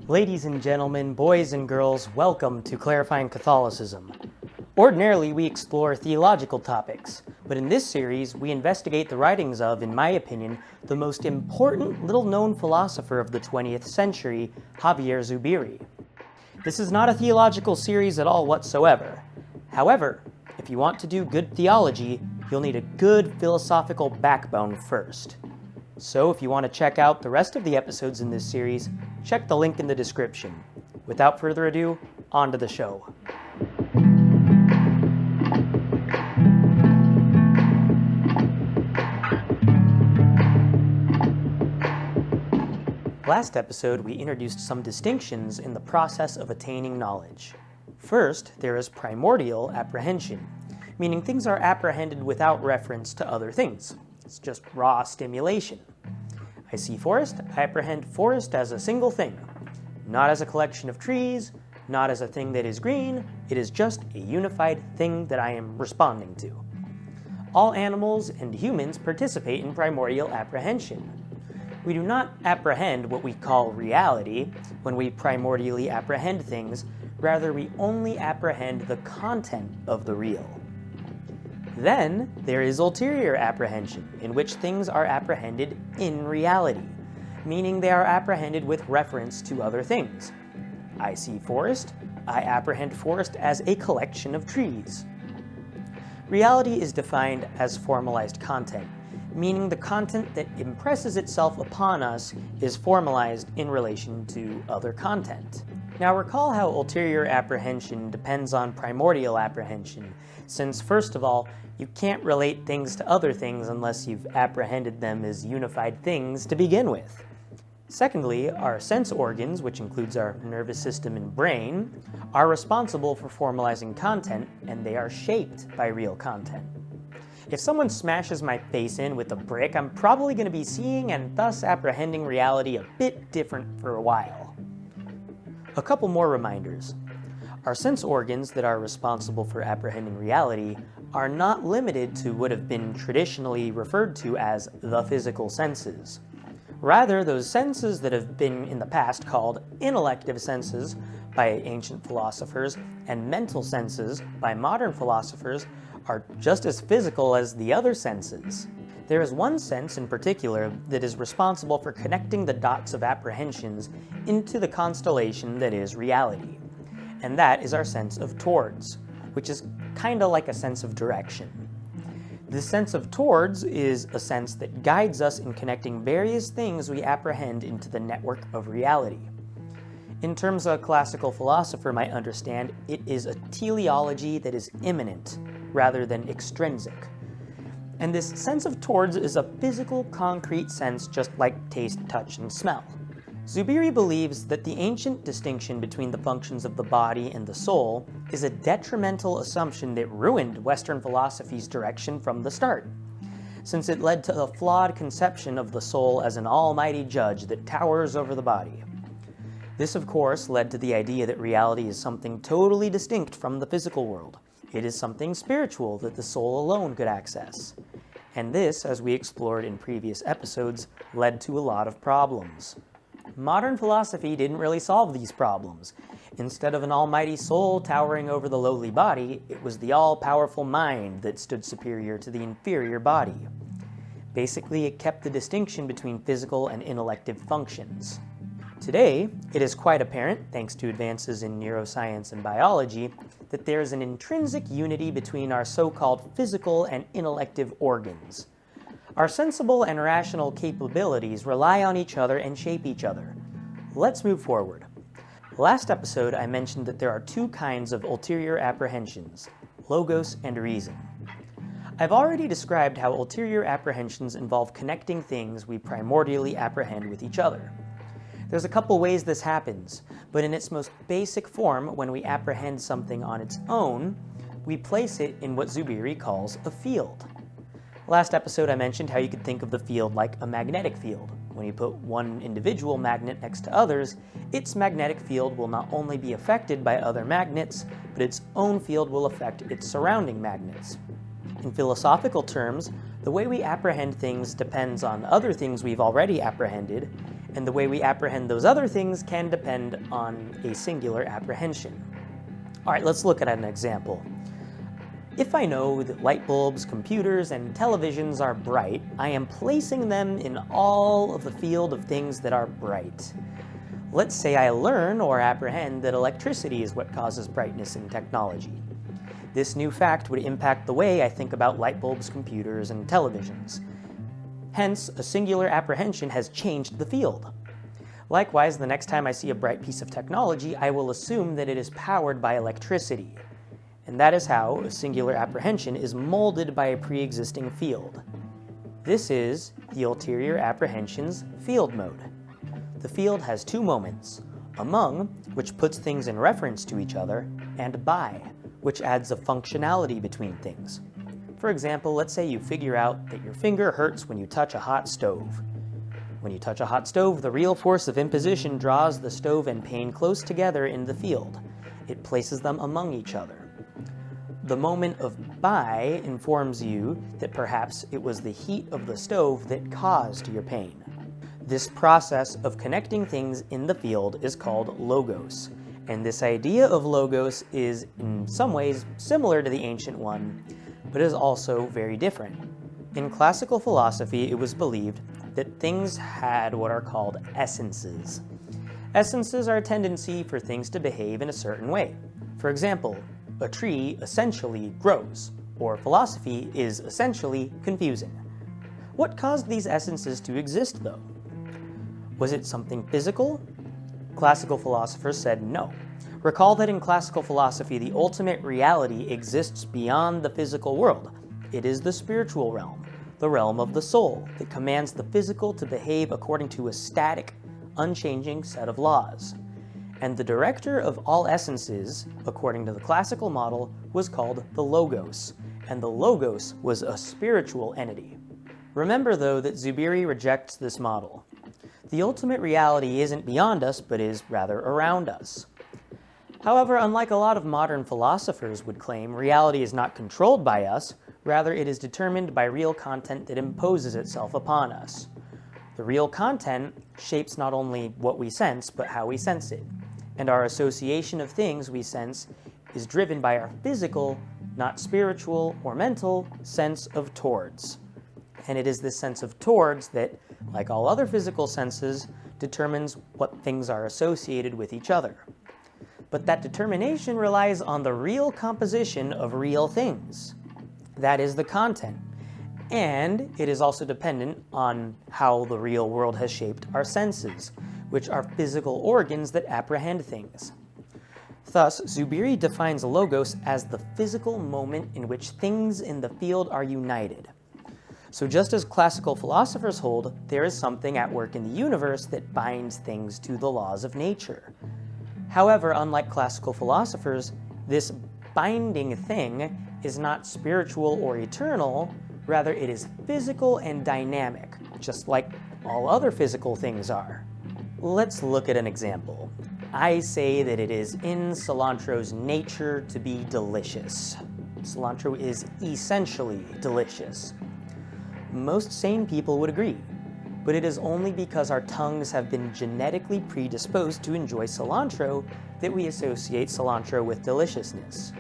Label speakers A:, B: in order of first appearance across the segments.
A: Ladies and gentlemen, boys and girls, welcome to Clarifying Catholicism. Ordinarily, we explore theological topics, but in this series, we investigate the writings of, in my opinion, the most important little-known philosopher of the 20th century, Xavier Zubiri. This is not a theological series at all whatsoever. However, if you want to do good theology, you'll need a good philosophical backbone first. So if you want to check out the rest of the episodes in this series, check the link in the description. Without further ado, on to the show. Last episode, we introduced some distinctions in the process of attaining knowledge. First, there is primordial apprehension, meaning things are apprehended without reference to other things. It's just raw stimulation. I see forest, I apprehend forest as a single thing, not as a collection of trees, not as a thing that is green, it is just a unified thing that I am responding to. All animals and humans participate in primordial apprehension. We do not apprehend what we call reality when we primordially apprehend things, rather we only apprehend the content of the real. Then, there is ulterior apprehension, in which things are apprehended in reality, meaning they are apprehended with reference to other things. I see forest, I apprehend forest as a collection of trees. Reality is defined as formalized content, meaning the content that impresses itself upon us is formalized in relation to other content. Now recall how ulterior apprehension depends on primordial apprehension, since first of all, you can't relate things to other things unless you've apprehended them as unified things to begin with. Secondly, our sense organs, which includes our nervous system and brain, are responsible for formalizing content, and they are shaped by real content. If someone smashes my face in with a brick, I'm probably going to be seeing and thus apprehending reality a bit different for a while. A couple more reminders. Our sense organs that are responsible for apprehending reality are not limited to what have been traditionally referred to as the physical senses. Rather, those senses that have been in the past called intellective senses by ancient philosophers and mental senses by modern philosophers are just as physical as the other senses. There is one sense in particular that is responsible for connecting the dots of apprehensions into the constellation that is reality, and that is our sense of towards, which is kind of like a sense of direction. The sense of towards is a sense that guides us in connecting various things we apprehend into the network of reality. In terms a classical philosopher might understand, it is a teleology that is immanent rather than extrinsic. And this sense of towards is a physical, concrete sense just like taste, touch, and smell. Zubiri believes that the ancient distinction between the functions of the body and the soul is a detrimental assumption that ruined Western philosophy's direction from the start, since it led to a flawed conception of the soul as an almighty judge that towers over the body. This, of course, led to the idea that reality is something totally distinct from the physical world. It is something spiritual that the soul alone could access. And this, as we explored in previous episodes, led to a lot of problems. Modern philosophy didn't really solve these problems. Instead of an almighty soul towering over the lowly body, it was the all-powerful mind that stood superior to the inferior body. Basically, it kept the distinction between physical and intellective functions. Today, it is quite apparent, thanks to advances in neuroscience and biology, that there is an intrinsic unity between our so-called physical and intellective organs. Our sensible and rational capabilities rely on each other and shape each other. Let's move forward. Last episode, I mentioned that there are two kinds of ulterior apprehensions, logos and reason. I've already described how ulterior apprehensions involve connecting things we primordially apprehend with each other. There's a couple ways this happens, but in its most basic form, when we apprehend something on its own, we place it in what Zubiri calls a field. Last episode I mentioned how you could think of the field like a magnetic field. When you put one individual magnet next to others, its magnetic field will not only be affected by other magnets, but its own field will affect its surrounding magnets. In philosophical terms, the way we apprehend things depends on other things we've already apprehended, and the way we apprehend those other things can depend on a singular apprehension. All right, let's look at an example. If I know that light bulbs, computers, and televisions are bright, I am placing them in all of the field of things that are bright. Let's say I learn or apprehend that electricity is what causes brightness in technology. This new fact would impact the way I think about light bulbs, computers, and televisions. Hence, a singular apprehension has changed the field. Likewise, the next time I see a bright piece of technology, I will assume that it is powered by electricity. And that is how a singular apprehension is molded by a pre-existing field. This is the ulterior apprehension's field mode. The field has two moments: among, which puts things in reference to each other, and by, which adds a functionality between things. For example, let's say you figure out that your finger hurts when you touch a hot stove. When you touch a hot stove, the real force of imposition draws the stove and pane close together in the field. It places them among each other. The moment of by informs you that perhaps it was the heat of the stove that caused your pain. This process of connecting things in the field is called logos, and this idea of logos is in some ways similar to the ancient one, but is also very different. In classical philosophy, it was believed that things had what are called essences. Essences are a tendency for things to behave in a certain way. For example, a tree essentially grows, or philosophy is essentially confusing. What caused these essences to exist, though? Was it something physical? Classical philosophers said no. Recall that in classical philosophy, the ultimate reality exists beyond the physical world. It is the spiritual realm, the realm of the soul, that commands the physical to behave according to a static, unchanging set of laws. And the director of all essences, according to the classical model, was called the Logos, and the Logos was a spiritual entity. Remember, though, that Zubiri rejects this model. The ultimate reality isn't beyond us, but is rather around us. However, unlike a lot of modern philosophers would claim, reality is not controlled by us, rather it is determined by real content that imposes itself upon us. The real content shapes not only what we sense, but how we sense it. And our association of things we sense is driven by our physical, not spiritual or mental, sense of towards. And it is this sense of towards that, like all other physical senses, determines what things are associated with each other. But that determination relies on the real composition of real things. That is the content. And it is also dependent on how the real world has shaped our senses, which are physical organs that apprehend things. Thus, Zubiri defines logos as the physical moment in which things in the field are united. So just as classical philosophers hold, there is something at work in the universe that binds things to the laws of nature. However, unlike classical philosophers, this binding thing is not spiritual or eternal, rather it is physical and dynamic, just like all other physical things are. Let's look at an example. I say that it is in cilantro's nature to be delicious. Cilantro is essentially delicious. Most sane people would agree, but it is only because our tongues have been genetically predisposed to enjoy cilantro that we associate cilantro with deliciousness.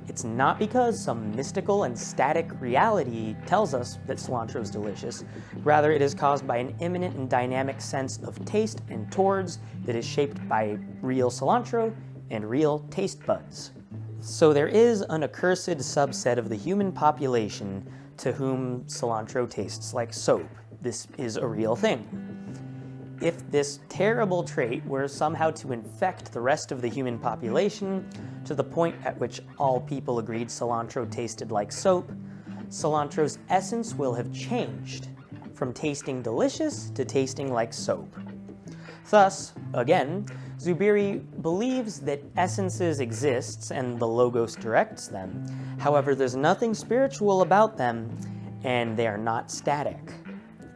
A: It's not because some mystical and static reality tells us that cilantro is delicious. Rather, it is caused by an immanent and dynamic sense of taste and towards that is shaped by real cilantro and real taste buds. So there is an accursed subset of the human population to whom cilantro tastes like soap. This is a real thing. If this terrible trait were somehow to infect the rest of the human population, to the point at which all people agreed cilantro tasted like soap, cilantro's essence will have changed from tasting delicious to tasting like soap. Thus, again, Zubiri believes that essences exist and the Logos directs them. However, there's nothing spiritual about them, and they are not static.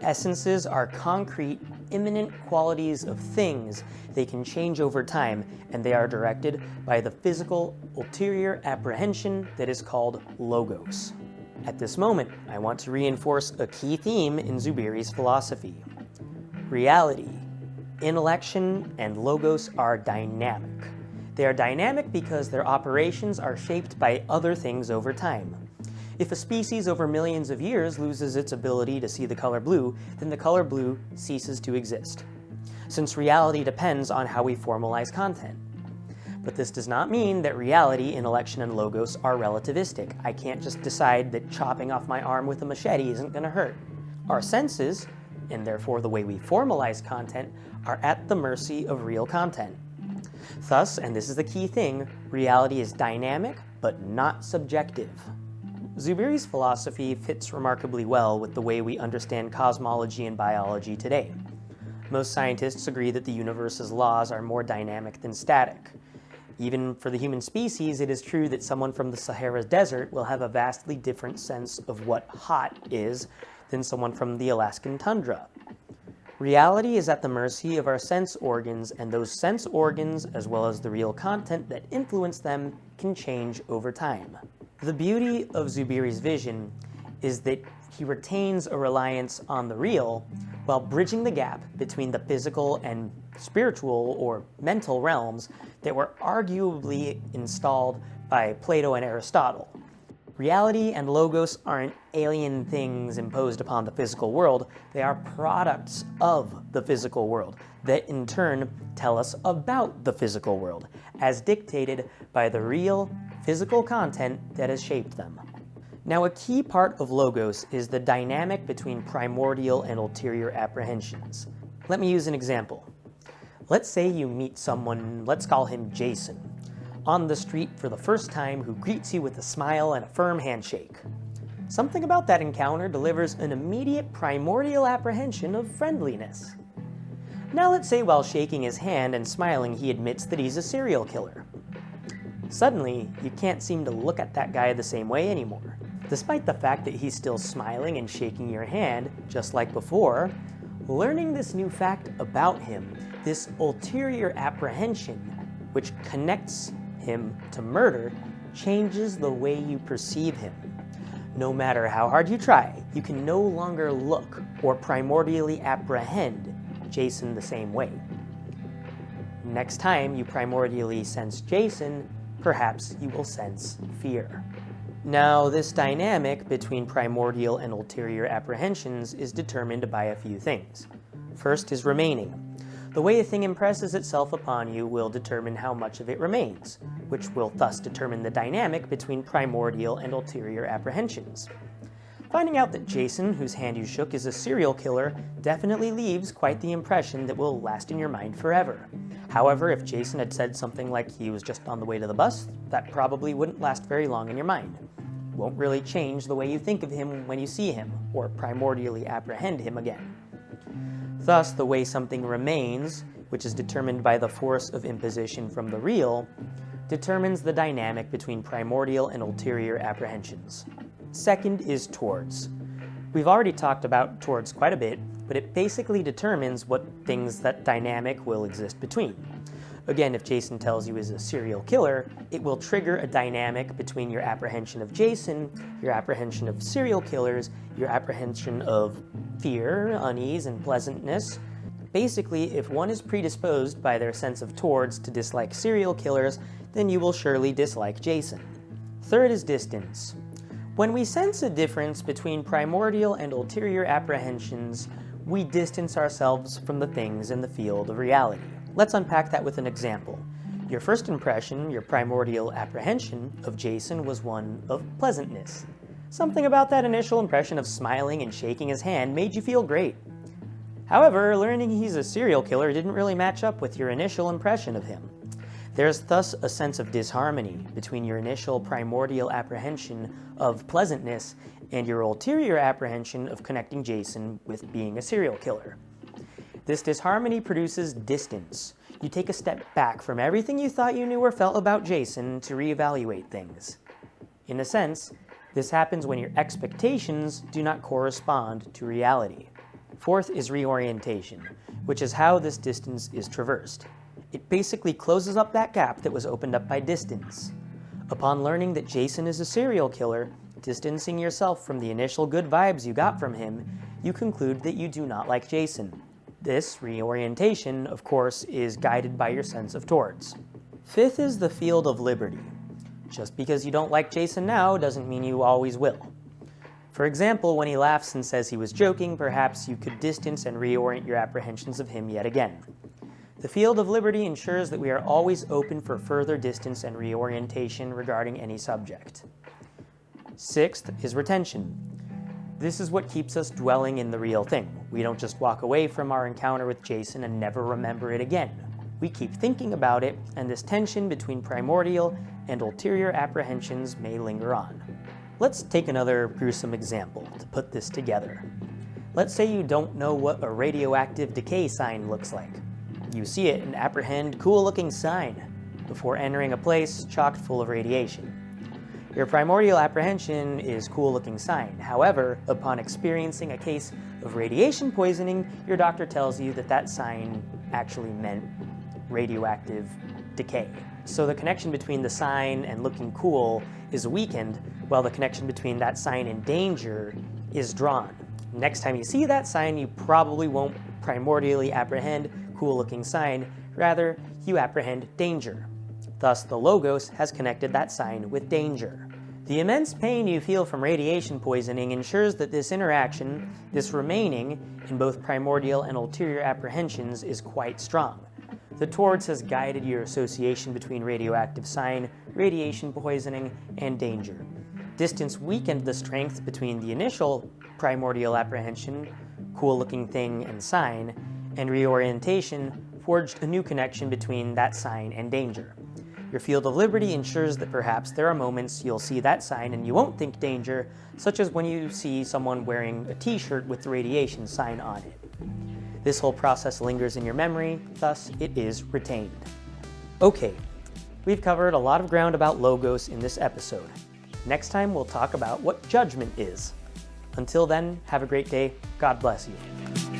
A: Essences are concrete, immanent qualities of things. They can change over time, and they are directed by the physical, ulterior apprehension that is called Logos. At this moment, I want to reinforce a key theme in Zubiri's philosophy. Reality Intellection and logos are dynamic. They are dynamic because their operations are shaped by other things over time. If a species over millions of years loses its ability to see the color blue, then the color blue ceases to exist, since reality depends on how we formalize content. But this does not mean that reality, intellection, and logos are relativistic. I can't just decide that chopping off my arm with a machete isn't going to hurt. Our senses, and therefore the way we formalize content, are at the mercy of real content. Thus, and this is the key thing, reality is dynamic but not subjective. Zubiri's philosophy fits remarkably well with the way we understand cosmology and biology today. Most scientists agree that the universe's laws are more dynamic than static. Even for the human species, it is true that someone from the Sahara Desert will have a vastly different sense of what hot is than someone from the Alaskan tundra. Reality is at the mercy of our sense organs, and those sense organs, as well as the real content that influence them, can change over time. The beauty of Zubiri's vision is that he retains a reliance on the real while bridging the gap between the physical and spiritual or mental realms that were arguably installed by Plato and Aristotle. Reality and logos aren't alien things imposed upon the physical world, they are products of the physical world that in turn tell us about the physical world, as dictated by the real physical content that has shaped them. Now, a key part of logos is the dynamic between primordial and ulterior apprehensions. Let me use an example. Let's say you meet someone, let's call him Jason, on the street for the first time who greets you with a smile and a firm handshake. Something about that encounter delivers an immediate primordial apprehension of friendliness. Now let's say while shaking his hand and smiling he admits that he's a serial killer. Suddenly, you can't seem to look at that guy the same way anymore. Despite the fact that he's still smiling and shaking your hand, just like before, learning this new fact about him, this ulterior apprehension, which connects him to murder, changes the way you perceive him. No matter how hard you try, you can no longer look or primordially apprehend Jason the same way. Next time you primordially sense Jason, perhaps you will sense fear. Now, this dynamic between primordial and ulterior apprehensions is determined by a few things. First is remaining. The way a thing impresses itself upon you will determine how much of it remains, which will thus determine the dynamic between primordial and ulterior apprehensions. Finding out that Jason, whose hand you shook, is a serial killer definitely leaves quite the impression that will last in your mind forever. However, if Jason had said something like he was just on the way to the bus, that probably wouldn't last very long in your mind. Won't really change the way you think of him when you see him, or primordially apprehend him again. Thus, the way something remains, which is determined by the force of imposition from the real, determines the dynamic between primordial and ulterior apprehensions. Second is towards. We've already talked about towards quite a bit, but it basically determines what things that dynamic will exist between. Again, if Jason tells you he's a serial killer, it will trigger a dynamic between your apprehension of Jason, your apprehension of serial killers, your apprehension of fear, unease, and pleasantness. Basically, if one is predisposed by their sense of towards to dislike serial killers, then you will surely dislike Jason. Third is distance. When we sense a difference between primordial and ulterior apprehensions, we distance ourselves from the things in the field of reality. Let's unpack that with an example. Your first impression, your primordial apprehension of Jason was one of pleasantness. Something about that initial impression of smiling and shaking his hand made you feel great. However, learning he's a serial killer didn't really match up with your initial impression of him. There's thus a sense of disharmony between your initial primordial apprehension of pleasantness and your ulterior apprehension of connecting Jason with being a serial killer. This disharmony produces distance. You take a step back from everything you thought you knew or felt about Jason to reevaluate things. In a sense, this happens when your expectations do not correspond to reality. Fourth is reorientation, which is how this distance is traversed. It basically closes up that gap that was opened up by distance. Upon learning that Jason is a serial killer, distancing yourself from the initial good vibes you got from him, you conclude that you do not like Jason. This reorientation, of course, is guided by your sense of towards. Fifth is the field of liberty. Just because you don't like Jason now doesn't mean you always will. For example, when he laughs and says he was joking, perhaps you could distance and reorient your apprehensions of him yet again. The field of liberty ensures that we are always open for further distance and reorientation regarding any subject. Sixth is retention. This is what keeps us dwelling in the real thing. We don't just walk away from our encounter with Jason and never remember it again. We keep thinking about it, and this tension between primordial and ulterior apprehensions may linger on. Let's take another gruesome example to put this together. Let's say you don't know what a radioactive decay sign looks like. You see it and apprehend cool-looking sign before entering a place chock full of radiation. Your primordial apprehension is cool-looking sign. However, upon experiencing a case of radiation poisoning, your doctor tells you that that sign actually meant radioactive decay. So the connection between the sign and looking cool is weakened, while the connection between that sign and danger is drawn. Next time you see that sign, you probably won't primordially apprehend cool-looking sign, rather you apprehend danger. Thus, the logos has connected that sign with danger. The immense pain you feel from radiation poisoning ensures that this interaction, this remaining in both primordial and ulterior apprehensions, is quite strong. The towards has guided your association between radioactive sign, radiation poisoning, and danger. Distance weakened the strength between the initial primordial apprehension, cool-looking thing and sign, and reorientation forged a new connection between that sign and danger. Your field of liberty ensures that perhaps there are moments you'll see that sign and you won't think danger, such as when you see someone wearing a t-shirt with the radiation sign on it. This whole process lingers in your memory, thus it is retained. Okay, we've covered a lot of ground about logos in this episode. Next time we'll talk about what judgment is. Until then, have a great day. God bless you.